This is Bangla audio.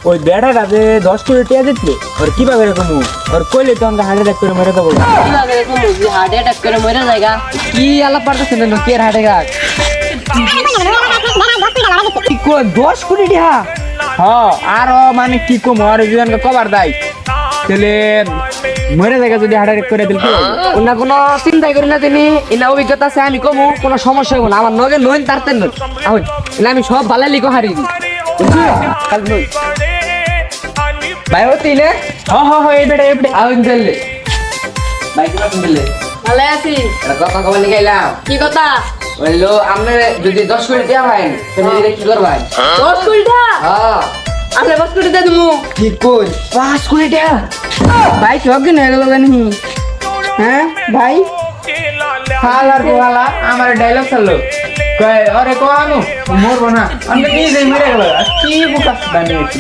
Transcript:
ওই বেড়াটা যে 10 কোটি টাকা দিতলে ওর কিভাবে এরকম ওর কইলে তো আমরা হার্ট অ্যাটাক করে মরে যাবো কিভাবে এরকম বুঝি হার্ট অ্যাটাক করে মরে জায়গা কি আলাপ পারতেছেন না কি হার্ট অ্যাটাক কি কো 10 কোটি টাকা হ্যাঁ আর মানে কি কম আর জীবনকে কভার দেয় তাহলে মরে জায়গা যদি হার্ট অ্যাটাক করে দিল কি ওনা কোনো চিন্তাই করি না তিনি এনা অভিজ্ঞতা আছে আমি কমু কোনো সমস্যা হবো না আমার নগে নইন তারতেন নই আহুন এনা আমি সব ভালো লিখো হারি কাল নই ভাই হতি নে হ্যাঁ হ্যাঁ হ্যাঁ এই বেটা আহুন দিলে ভাই কি কথা দিলে ভালো আছি এটা কথা কবে লিখাইলাম কি কথা বললো আপনি যদি 10 কোটি টাকা পাইন তাহলে কি করবেন 10 কোটি টাকা হ্যাঁ আপনি 10 কোটি টাকা দিমু কি কই 5 কোটি টাকা ভাই সব দিন হয়ে গেল জানি হ্যাঁ ভাই হালার গোহালা আমার ডায়লগ চাললো কয় আরে কো আমু মরবো না আমি নিজেই মরে গেল কি বুকাস বানিয়েছি